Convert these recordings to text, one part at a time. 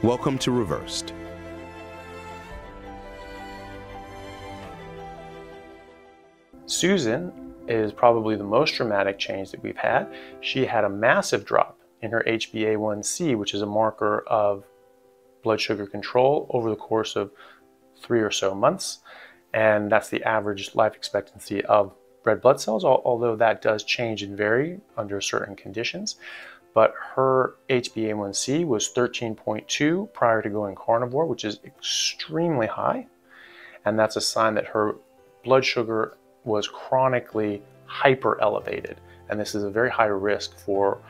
Welcome to Reversed. Susan is probably the most dramatic change that we've had. She had a massive drop in her HbA1c, which is a marker of blood sugar control, over the course of 3 or so months. And that's the average life expectancy of red blood cells, although that does change and vary under certain conditions. But her HbA1c was 13.2 prior to going carnivore, which is extremely high. And that's a sign that her blood sugar was chronically hyper elevated. And this is a very high risk for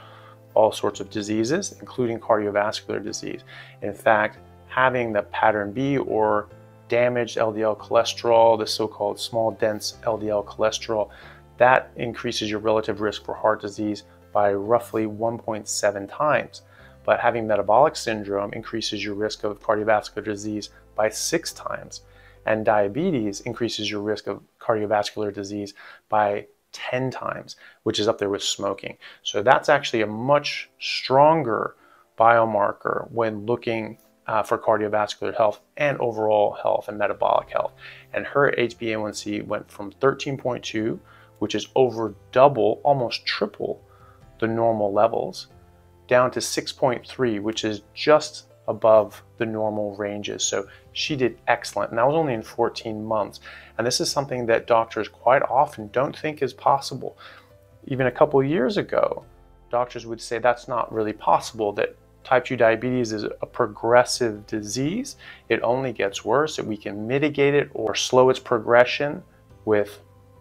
all sorts of diseases, including cardiovascular disease. In fact, having the pattern B, or damaged LDL cholesterol, the so-called small dense LDL cholesterol, that increases your relative risk for heart disease by roughly 1.7 times. But having metabolic syndrome increases your risk of cardiovascular disease by 6 times. And diabetes increases your risk of cardiovascular disease by 10 times, which is up there with smoking. So that's actually a much stronger biomarker when looking for cardiovascular health and overall health and metabolic health. And her HbA1c went from 13.2, which is over double, almost triple the normal levels, down to 6.3, which is just above the normal ranges. So she did excellent, and that was only in 14 months. And this is something that doctors quite often don't think is possible. Even a couple of years ago, doctors would say that's not really possible, that type 2 diabetes is a progressive disease. It only gets worse, that we can mitigate it or slow its progression with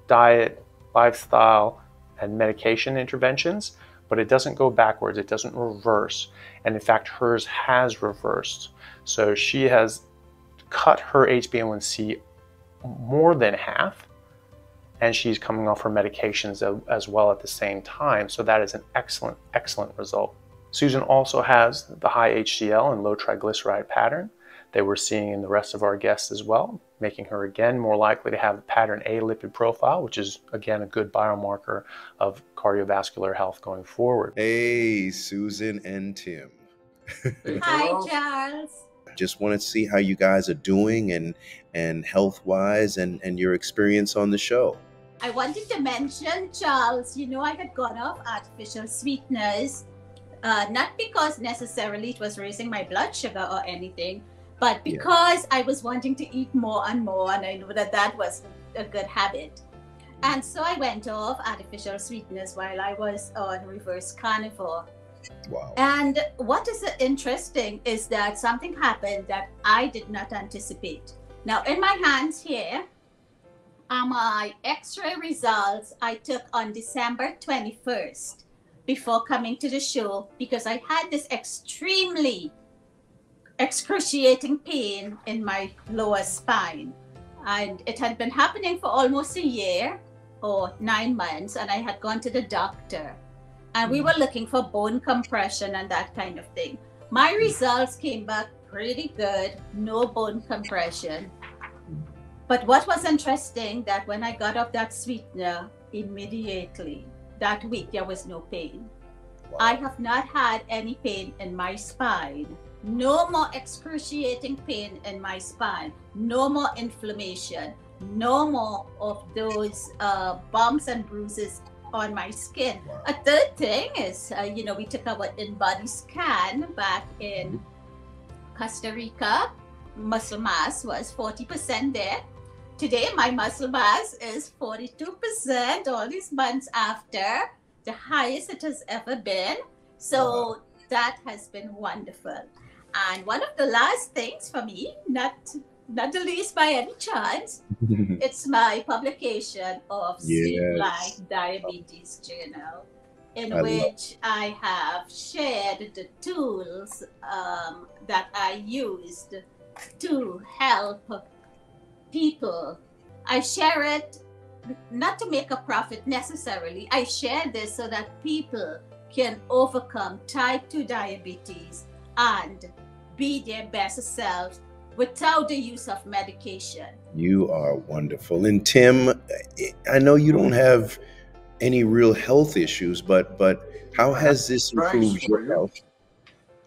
diet, lifestyle, and medication interventions, but it doesn't go backwards, it doesn't reverse. And in fact, hers has reversed. So she has cut her HbA1c more than half, and she's coming off her medications as well at the same time. So that is an excellent, excellent result. Susan also has the high HDL and low triglyceride pattern that we're seeing in the rest of our guests as well, making her again more likely to have a pattern A lipid profile, which is again a good biomarker of cardiovascular health going forward. Hey, Susan and Tim. Hi, Charles. Just wanted to see how you guys are doing and health-wise and your experience on the show. I wanted to mention, Charles, you know, I had gone off artificial sweeteners, not because necessarily it was raising my blood sugar or anything, but because I was wanting to eat more and more, and I knew that that was a good habit. And so I went off artificial sweeteners while I was on reverse carnivore. Wow. And what is interesting is that something happened that I did not anticipate. Now, in my hands here are my X-ray results I took on December 21st before coming to the show, because I had this extremely excruciating pain in my lower spine. And it had been happening for almost a year or 9 months, and I had gone to the doctor. And we were looking for bone compression and that kind of thing. My results came back pretty good, no bone compression. But what was interesting, that when I got off that sweetener, immediately, that week, there was no pain. Wow. I have not had any pain in my spine. No more excruciating pain in my spine. No more inflammation. No more of those bumps and bruises on my skin. Wow. A third thing is, you know, we took our in-body scan back in Costa Rica. Muscle mass was 40% there. Today, my muscle mass is 42%, all these months after, the highest it has ever been. So that has been wonderful. And one of the last things for me, not the least by any chance, it's my publication of Sleep Life Diabetes Journal, in which I have shared the tools that I used to help people. I share it not to make a profit necessarily. I share this so that people can overcome type 2 diabetes and be their best selves without the use of medication. You are wonderful. And Tim, I know you don't have any real health issues, but how has this improved your health?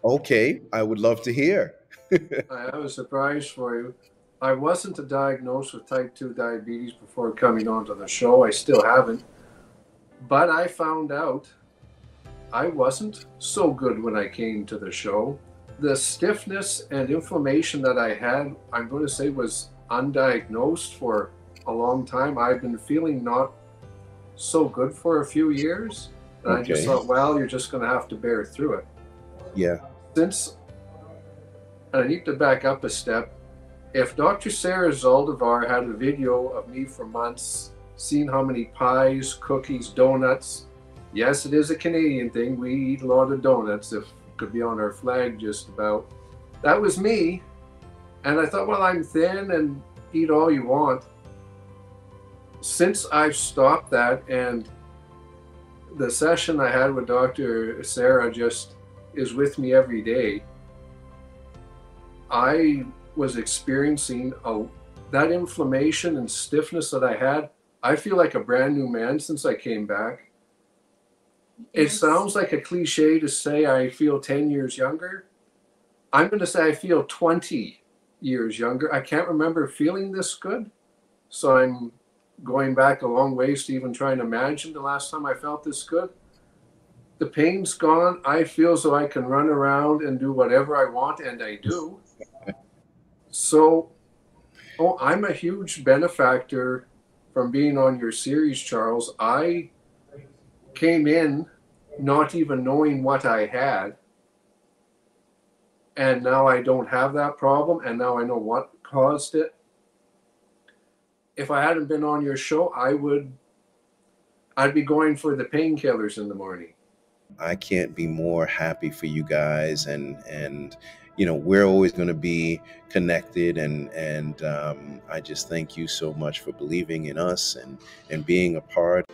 Okay, I would love to hear. I have a surprise for you. I wasn't diagnosed with type 2 diabetes before coming onto the show. I still haven't. But I found out I wasn't so good when I came to the show. The stiffness and inflammation that I had, I'm going to say, was undiagnosed for a long time. I've been feeling not so good for a few years. And I just thought, well, you're just going to have to bear through it. Yeah. And I need to back up a step. If Dr. Sarah Zaldivar had a video of me for months, seeing how many pies, cookies, donuts, yes, it is a Canadian thing. We eat a lot of donuts, if it could be on our flag just about. That was me. And I thought, well, I'm thin and eat all you want. Since I've stopped that, and the session I had with Dr. Sarah just is with me every day, I was experiencing that inflammation and stiffness that I had. I feel like a brand new man since I came back. It sounds like a cliche to say I feel 10 years younger. I'm going to say I feel 20 years younger. I can't remember feeling this good. So I'm going back a long ways to even trying to imagine the last time I felt this good. The pain's gone. I feel as though I can run around and do whatever I want, and I do. So, I'm a huge benefactor from being on your series, Charles. I came in not even knowing what I had, and now I don't have that problem, and now I know what caused it. If I hadn't been on your show, I'd be going for the painkillers in the morning. I can't be more happy for you guys, and you know, we're always going to be connected, and I just thank you so much for believing in us and being a part.